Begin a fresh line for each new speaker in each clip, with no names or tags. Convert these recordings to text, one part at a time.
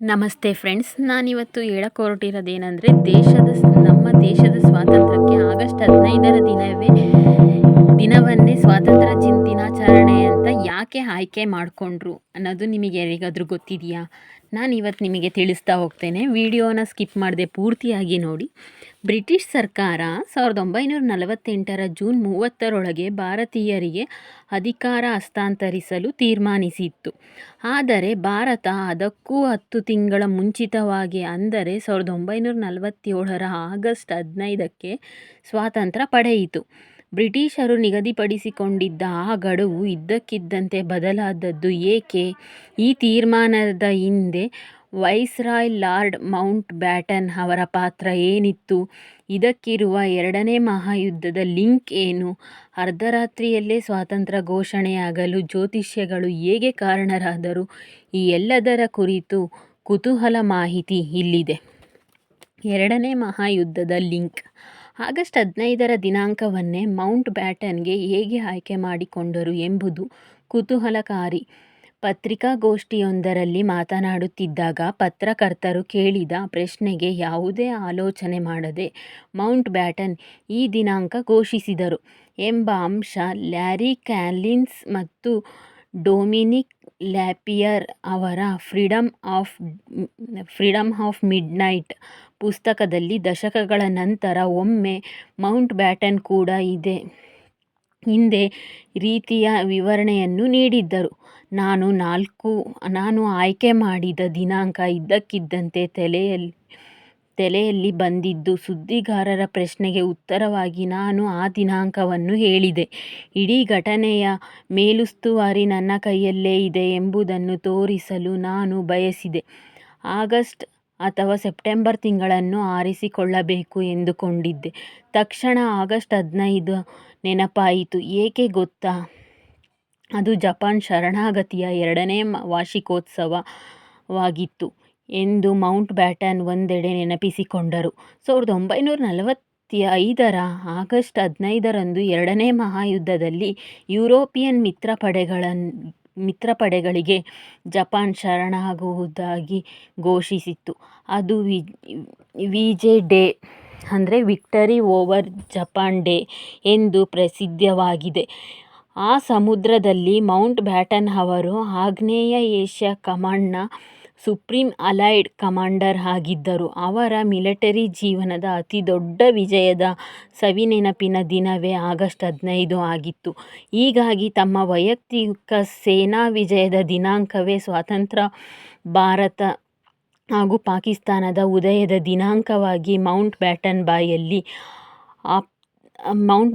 ನಮಸ್ತೆ ಫ್ರೆಂಡ್ಸ್, ನಾನಿವತ್ತು ಹೇಳಕ್ಕೆ ಹೊರಟಿರೋದೇನೆಂದರೆ ನಮ್ಮ ದೇಶದ ಸ್ವಾತಂತ್ರ್ಯಕ್ಕೆ ಆಗಸ್ಟ್ 15ರ ದಿನವನ್ನೇ ಸ್ವಾತಂತ್ರ್ಯ ದಿನಾಚರಣೆ ಅಂತ ಯಾಕೆ ಆಯ್ಕೆ ಮಾಡಿಕೊಂಡ್ರು ಅನ್ನೋದು ನಿಮಗೆ ಯಾರಿಗಾದರೂ ಗೊತ್ತಿದೆಯಾ? ನಾನಿವತ್ತು ನಿಮಗೆ ತಿಳಿಸ್ತಾ ಹೋಗ್ತೇನೆ. ವಿಡಿಯೋನ ಸ್ಕಿಪ್ ಮಾಡದೆ ಪೂರ್ತಿಯಾಗಿ ನೋಡಿ. ಬ್ರಿಟಿಷ್ ಸರ್ಕಾರ 1948ರ ಜೂನ್ 30ರೊಳಗೆ ಭಾರತೀಯರಿಗೆ ಅಧಿಕಾರ ಹಸ್ತಾಂತರಿಸಲು ತೀರ್ಮಾನಿಸಿತ್ತು. ಆದರೆ ಭಾರತ ಅದಕ್ಕೂ 10 ತಿಂಗಳ ಮುಂಚಿತವಾಗಿ ಅಂದರೆ 1947ರ ಆಗಸ್ಟ್ 15ಕ್ಕೆ ಸ್ವಾತಂತ್ರ್ಯ ಪಡೆಯಿತು. ಬ್ರಿಟಿಷರು ನಿಗದಿಪಡಿಸಿಕೊಂಡಿದ್ದ ಆ ಗಡುವು ಇದ್ದಕ್ಕಿದ್ದಂತೆ ಬದಲಾದದ್ದು ಏಕೆ? ಈ ತೀರ್ಮಾನದ ಹಿಂದೆ ವೈಸ್ರಾಯ್ ಲಾರ್ಡ್ ಮೌಂಟ್ ಬ್ಯಾಟನ್ ಅವರ ಪಾತ್ರ ಏನಿತ್ತು? ಇದಕ್ಕಿರುವ ಎರಡನೇ ಮಹಾಯುದ್ಧದ ಲಿಂಕ್ ಏನು? ಅರ್ಧರಾತ್ರಿಯಲ್ಲೇ ಸ್ವಾತಂತ್ರ್ಯ ಘೋಷಣೆಯಾಗಲು ಜ್ಯೋತಿಷಿಗಳು ಹೇಗೆ ಕಾರಣರಾದರು? ಈ ಎಲ್ಲದರ ಕುರಿತು ಕುತೂಹಲ ಮಾಹಿತಿ ಇಲ್ಲಿದೆ. ಎರಡನೇ ಮಹಾಯುದ್ಧದ ಲಿಂಕ್. ಆಗಸ್ಟ್ 15ರ ದಿನಾಂಕವನ್ನೇ ಮೌಂಟ್ ಬ್ಯಾಟನ್ಗೆ ಹೇಗೆ ಆಯ್ಕೆ ಮಾಡಿಕೊಂಡರು ಎಂಬುದು ಕುತೂಹಲಕಾರಿ. ಪತ್ರಿಕಾಗೋಷ್ಠಿಯೊಂದರಲ್ಲಿ ಮಾತನಾಡುತ್ತಿದ್ದಾಗ ಪತ್ರಕರ್ತರು ಕೇಳಿದ ಪ್ರಶ್ನೆಗೆ ಯಾವುದೇ ಆಲೋಚನೆ ಮಾಡದೆ ಮೌಂಟ್ ಬ್ಯಾಟನ್ ಈ ದಿನಾಂಕ ಘೋಷಿಸಿದರು ಎಂಬ ಅಂಶ ಲ್ಯಾರಿ ಕ್ಯಾಲಿನ್ಸ್ ಮತ್ತು ಡೊಮಿನಿಕ್ ಲ್ಯಾಪಿಯರ್ ಅವರ ಫ್ರೀಡಮ್ ಆಫ್ ಮಿಡ್ನೈಟ್ ಪುಸ್ತಕದಲ್ಲಿ ದಶಕಗಳ ನಂತರ ಒಮ್ಮೆ ಮೌಂಟ್ ಬ್ಯಾಟನ್ ಕೂಡ ಹಿಂದೆ ರೀತಿಯ ವಿವರಣೆಯನ್ನು ನೀಡಿದ್ದರು. ನಾನು ಆಯ್ಕೆ ಮಾಡಿದ ದಿನಾಂಕ ಇದ್ದಕ್ಕಿದ್ದಂತೆ ತಲೆಯಲ್ಲಿ ಬಂದಿದ್ದು. ಸುದ್ದಿಗಾರರ ಪ್ರಶ್ನೆಗೆ ಉತ್ತರವಾಗಿ ನಾನು ಆ ದಿನಾಂಕವನ್ನು ಹೇಳಿದೆ. ಇಡೀ ಘಟನೆಯ ಮೇಲುಸ್ತುವಾರಿ ನನ್ನ ಕೈಯಲ್ಲೇ ಇದೆ ಎಂಬುದನ್ನು ತೋರಿಸಲು ನಾನು ಬಯಸಿದೆ. ಆಗಸ್ಟ್ ಅಥವಾ ಸೆಪ್ಟೆಂಬರ್ ತಿಂಗಳನ್ನು ಆರಿಸಿಕೊಳ್ಳಬೇಕು ಎಂದುಕೊಂಡಿದ್ದೆ. ತಕ್ಷಣ ಆಗಸ್ಟ್ 15 ನೆನಪಾಯಿತು. ಏಕೆ ಗೊತ್ತಾ? ಅದು ಜಪಾನ್ ಶರಣಾಗತಿಯ 2ನೇ ವಾರ್ಷಿಕೋತ್ಸವವಾಗಿತ್ತು ಎಂದು ಮೌಂಟ್ ಬ್ಯಾಟನ್ ಒಂದೆಡೆ ನೆನಪಿಸಿಕೊಂಡರು. 1945ರ ಆಗಸ್ಟ್ 15ರಂದು 2ನೇ ಮಹಾಯುದ್ಧದಲ್ಲಿ ಯುರೋಪಿಯನ್ ಮಿತ್ರಪಡೆಗಳಿಗೆ ಜಪಾನ್ ಶರಣಾಗುವುದಾಗಿ ಘೋಷಿಸಿತ್ತು. ಅದು ವಿಜೆ ಡೇ ಅಂದರೆ ವಿಕ್ಟರಿ ಓವರ್ ಜಪಾನ್ ಡೇ ಎಂದು ಪ್ರಸಿದ್ಧವಾಗಿದೆ. ಆ ಸಮುದ್ರದಲ್ಲಿ ಮೌಂಟ್ ಬ್ಯಾಟನ್ ಅವರು ಆಗ್ನೇಯ ಏಷ್ಯಾ ಕಮಾಂಡ್ನ ಸುಪ್ರೀಂ ಅಲೈಡ್ ಕಮಾಂಡರ್ ಆಗಿದ್ದರು. ಅವರ ಮಿಲಿಟರಿ ಜೀವನದ ಅತಿದೊಡ್ಡ ವಿಜಯದ ಸವಿನೆನಪಿನ ದಿನವೇ ಆಗಸ್ಟ್ 15 ಆಗಿತ್ತು. ಹೀಗಾಗಿ ತಮ್ಮ ವೈಯಕ್ತಿಕ ಸೇನಾ ವಿಜಯದ ದಿನಾಂಕವೇ ಸ್ವತಂತ್ರ ಭಾರತ ಹಾಗೂ ಪಾಕಿಸ್ತಾನದ ಉದಯದ ದಿನಾಂಕವಾಗಿ ಮೌಂಟ್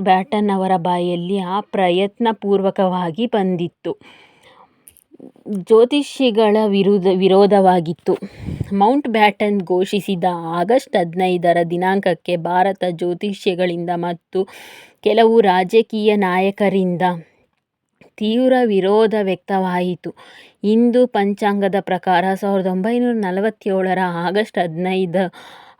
ಬ್ಯಾಟನ್ ಅವರ ಬಾಯಲ್ಲಿ ಅಪ್ರಯತ್ನಪೂರ್ವಕವಾಗಿ ಬಂದಿತ್ತು. ಜ್ಯೋತಿಷಿಗಳ ವಿರೋಧವಾಗಿತ್ತು. ಮೌಂಟ್ ಬ್ಯಾಟನ್ ಘೋಷಿಸಿದ ಆಗಸ್ಟ್ 15ರ ದಿನಾಂಕಕ್ಕೆ ಭಾರತ ಜ್ಯೋತಿಷಿಗಳಿಂದ ಮತ್ತು ಕೆಲವು ರಾಜಕೀಯ ನಾಯಕರಿಂದ ತೀವ್ರ ವಿರೋಧ ವ್ಯಕ್ತವಾಯಿತು. ಹಿಂದೂ ಪಂಚಾಂಗದ ಪ್ರಕಾರ 1947ರ ಆಗಸ್ಟ್ 15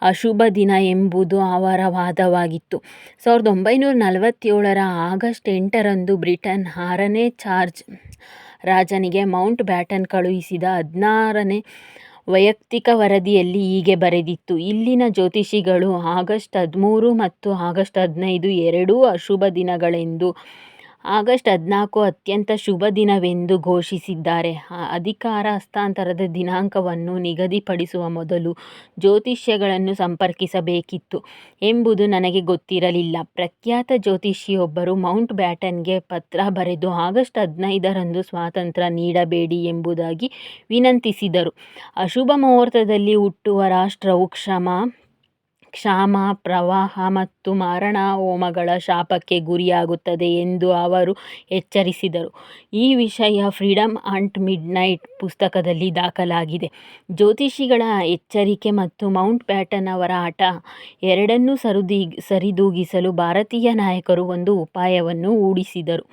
ಅಶುಭ ದಿನ ಎಂಬುದು ಅವರ ವಾದವಾಗಿತ್ತು. 1947ರ ಆಗಸ್ಟ್ 8ರಂದು ಬ್ರಿಟನ್ 6ನೇ ಜಾರ್ಜ್ ರಾಜನಿಗೆ ಮೌಂಟ್ ಬ್ಯಾಟನ್ ಕಳುಹಿಸಿದ 16ನೇ ವೈಯಕ್ತಿಕ ವರದಿಯಲ್ಲಿ ಹೀಗೆ ಬರೆದಿತ್ತು. ಇಲ್ಲಿನ ಜ್ಯೋತಿಷಿಗಳು ಆಗಸ್ಟ್ 13 ಮತ್ತು ಆಗಸ್ಟ್ 15 ಎರಡೂ ಅಶುಭ ದಿನಗಳೆಂದೂ ಆಗಸ್ಟ್ 14 ಅತ್ಯಂತ ಶುಭ ದಿನವೆಂದು ಘೋಷಿಸಿದ್ದಾರೆ. ಅಧಿಕಾರ ಹಸ್ತಾಂತರದ ದಿನಾಂಕವನ್ನು ನಿಗದಿಪಡಿಸುವ ಮೊದಲು ಜ್ಯೋತಿಷಿಗಳನ್ನು ಸಂಪರ್ಕಿಸಬೇಕಿತ್ತು ಎಂಬುದು ನನಗೆ ಗೊತ್ತಿರಲಿಲ್ಲ. ಪ್ರಖ್ಯಾತ ಜ್ಯೋತಿಷಿಯೊಬ್ಬರು ಮೌಂಟ್ ಬ್ಯಾಟನ್ಗೆ ಪತ್ರ ಬರೆದು ಆಗಸ್ಟ್ 15ರಂದು ಸ್ವಾತಂತ್ರ್ಯ ನೀಡಬೇಡಿ ಎಂಬುದಾಗಿ ವಿನಂತಿಸಿದರು. ಅಶುಭ ಮುಹೂರ್ತದಲ್ಲಿ ಹುಟ್ಟುವ ರಾಷ್ಟ್ರವು ಕ್ಷಾಮ, ಪ್ರವಾಹ ಮತ್ತು ಮಾರಣಹೋಮಗಳ ಶಾಪಕ್ಕೆ ಗುರಿಯಾಗುತ್ತದೆ ಎಂದು ಅವರು ಎಚ್ಚರಿಸಿದರು. ಈ ವಿಷಯ ಫ್ರೀಡಮ್ ಅಟ್ ಮಿಡ್ನೈಟ್ ಪುಸ್ತಕದಲ್ಲಿ ದಾಖಲಾಗಿದೆ. ಜ್ಯೋತಿಷಿಗಳ ಎಚ್ಚರಿಕೆ ಮತ್ತು ಮೌಂಟ್ ಬ್ಯಾಟನ್ ಅವರ ಹಠ ಎರಡನ್ನೂ ಸರಿದೂಗಿಸಲು ಭಾರತೀಯ ನಾಯಕರು ಒಂದು ಉಪಾಯವನ್ನು ಹೂಡಿಸಿದರು.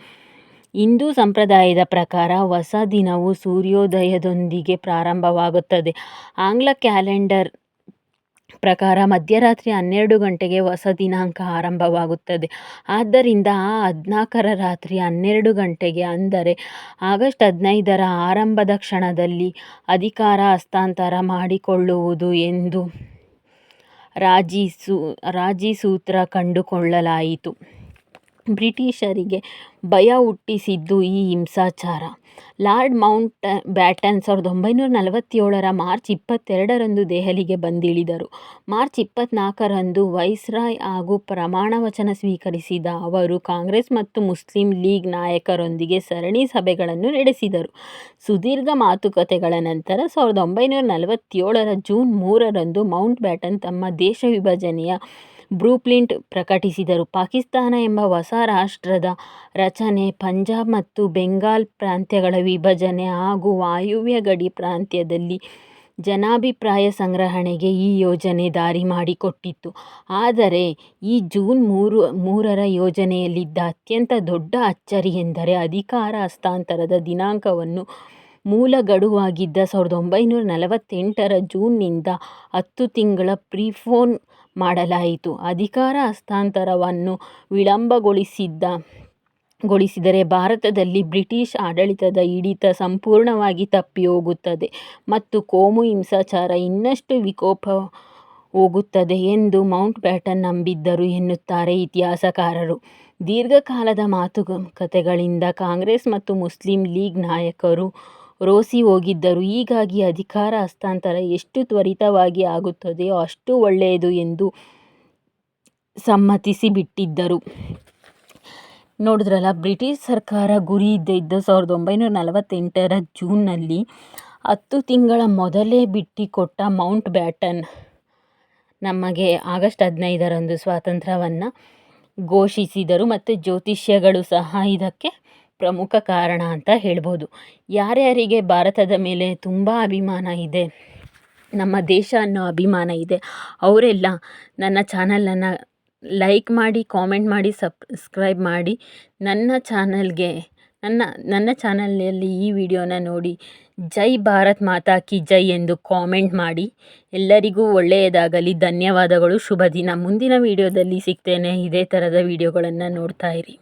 ಹಿಂದೂ ಸಂಪ್ರದಾಯದ ಪ್ರಕಾರ ಹೊಸ ದಿನವು ಸೂರ್ಯೋದಯದೊಂದಿಗೆ ಪ್ರಾರಂಭವಾಗುತ್ತದೆ. ಆಂಗ್ಲ ಕ್ಯಾಲೆಂಡರ್ ಪ್ರಕಾರ ಮಧ್ಯರಾತ್ರಿ 12 ಗಂಟೆಗೆ ಹೊಸ ದಿನಾಂಕ ಆರಂಭವಾಗುತ್ತದೆ. ಆದ್ದರಿಂದ ಆ 14ರ ರಾತ್ರಿ 12 ಗಂಟೆಗೆ ಅಂದರೆ ಆಗಸ್ಟ್ 15ರ ಆರಂಭದ ಕ್ಷಣದಲ್ಲಿ ಅಧಿಕಾರ ಹಸ್ತಾಂತರ ಮಾಡಿಕೊಳ್ಳುವುದು ಎಂದು ರಾಜಿ ಸೂತ್ರ ಕಂಡುಕೊಳ್ಳಲಾಯಿತು. ಬ್ರಿಟಿಷರಿಗೆ ಭಯ ಹುಟ್ಟಿಸಿದ್ದು ಈ ಹಿಂಸಾಚಾರ. ಲಾರ್ಡ್ ಮೌಂಟ್ ಬ್ಯಾಟನ್ 1947ರ ಮಾರ್ಚ್ 22ರಂದು ದೆಹಲಿಗೆ ಬಂದಿಳಿದರು. ಮಾರ್ಚ್ 24ರಂದು ವೈಸ್ರಾಯ್ ಹಾಗೂ ಪ್ರಮಾಣವಚನ ಸ್ವೀಕರಿಸಿದ ಅವರು ಕಾಂಗ್ರೆಸ್ ಮತ್ತು ಮುಸ್ಲಿಂ ಲೀಗ್ ನಾಯಕರೊಂದಿಗೆ ಸರಣಿ ಸಭೆಗಳನ್ನು ನಡೆಸಿದರು. ಸುದೀರ್ಘ ಮಾತುಕತೆಗಳ ನಂತರ 1947ರ ಜೂನ್ 3ರಂದು ಮೌಂಟ್ ಬ್ಯಾಟನ್ ತಮ್ಮ ದೇಶ ವಿಭಜನೆಯ ಬ್ಲೂಪ್ರಿಂಟ್ ಪ್ರಕಟಿಸಿದರು. ಪಾಕಿಸ್ತಾನ ಎಂಬ ಹೊಸ ರಾಷ್ಟ್ರದ ರಚನೆ, ಪಂಜಾಬ್ ಮತ್ತು ಬೆಂಗಾಲ್ ಪ್ರಾಂತ್ಯಗಳ ವಿಭಜನೆ ಹಾಗೂ ವಾಯುವ್ಯ ಗಡಿ ಪ್ರಾಂತ್ಯದಲ್ಲಿ ಜನಾಭಿಪ್ರಾಯ ಸಂಗ್ರಹಣೆಗೆ ಈ ಯೋಜನೆ ದಾರಿ ಮಾಡಿಕೊಟ್ಟಿತು. ಆದರೆ ಈ ಜೂನ್ 3ರ ಯೋಜನೆಯಲ್ಲಿದ್ದ ಅತ್ಯಂತ ದೊಡ್ಡ ಅಚ್ಚರಿ ಎಂದರೆ ಅಧಿಕಾರ ಹಸ್ತಾಂತರದ ದಿನಾಂಕವನ್ನು ಮೂಲ ಗಡುವಾಗಿದ್ದ 1948ರ ಜೂನ್ನಿಂದ 10 ತಿಂಗಳ ಪ್ರೀಪೋನ್ ಮಾಡಲಾಯಿತು. ಅಧಿಕಾರ ಹಸ್ತಾಂತರವನ್ನು ವಿಳಂಬಗೊಳಿಸಿದರೆ ಭಾರತದಲ್ಲಿ ಬ್ರಿಟಿಷ್ ಆಡಳಿತದ ಹಿಡಿತ ಸಂಪೂರ್ಣವಾಗಿ ತಪ್ಪಿಹೋಗುತ್ತದೆ ಮತ್ತು ಕೋಮು ಹಿಂಸಾಚಾರ ಇನ್ನಷ್ಟು ವಿಕೋಪ ಹೋಗುತ್ತದೆ ಎಂದು ಮೌಂಟ್ ಬ್ಯಾಟನ್ ನಂಬಿದ್ದರು ಎನ್ನುತ್ತಾರೆ ಇತಿಹಾಸಕಾರರು. ದೀರ್ಘಕಾಲದ ಮಾತುಕತೆಗಳಿಂದ ಕಾಂಗ್ರೆಸ್ ಮತ್ತು ಮುಸ್ಲಿಂ ಲೀಗ್ ನಾಯಕರು ರೋಸಿ ಹೋಗಿದ್ದರು. ಹೀಗಾಗಿ ಅಧಿಕಾರ ಹಸ್ತಾಂತರ ಎಷ್ಟು ತ್ವರಿತವಾಗಿ ಆಗುತ್ತದೆಯೋ ಅಷ್ಟು ಒಳ್ಳೆಯದು ಎಂದು ಸಮ್ಮತಿಸಿಬಿಟ್ಟಿದ್ದರು. ನೋಡಿದ್ರಲ್ಲ, ಬ್ರಿಟಿಷ್ ಸರ್ಕಾರ ಗುರಿ ಇದ್ದಿದ್ದು 1948ರ ಜೂನ್ನಲ್ಲಿ 10 ತಿಂಗಳ ಮೊದಲೇ ಬಿಟ್ಟುಕೊಟ್ಟ ಮೌಂಟ್ ಬ್ಯಾಟನ್ ನಮಗೆ ಆಗಸ್ಟ್ 15ರಂದು ಸ್ವಾತಂತ್ರ್ಯವನ್ನು ಘೋಷಿಸಿದರು ಮತ್ತು ಜ್ಯೋತಿಷಿಗಳು ಸಹ ಇದಕ್ಕೆ ಪ್ರಮುಖ ಕಾರಣ ಅಂತ ಹೇಳ್ಬೋದು. ಯಾರ್ಯಾರಿಗೆ ಭಾರತದ ಮೇಲೆ ತುಂಬ ಅಭಿಮಾನ ಇದೆ, ನಮ್ಮ ದೇಶ ಅನ್ನೋ ಅಭಿಮಾನ ಇದೆ, ಅವರೆಲ್ಲ ನನ್ನ ಚಾನಲನ್ನು ಲೈಕ್ ಮಾಡಿ, ಕಾಮೆಂಟ್ ಮಾಡಿ, ಸಬ್ಸ್ಕ್ರೈಬ್ ಮಾಡಿ. ನನ್ನ ಚಾನಲ್ನಲ್ಲಿ ಈ ವಿಡಿಯೋನ ನೋಡಿ ಜೈ ಭಾರತ್ ಮಾತಾ ಕಿ ಜೈ ಎಂದು ಕಾಮೆಂಟ್ ಮಾಡಿ. ಎಲ್ಲರಿಗೂ ಒಳ್ಳೆಯದಾಗಲಿ. ಧನ್ಯವಾದಗಳು. ಶುಭ ದಿನ. ಮುಂದಿನ ವಿಡಿಯೋದಲ್ಲಿ ಸಿಗ್ತೇನೆ. ಇದೇ ಥರದ ವಿಡಿಯೋಗಳನ್ನು ನೋಡ್ತಾ ಇರಿ.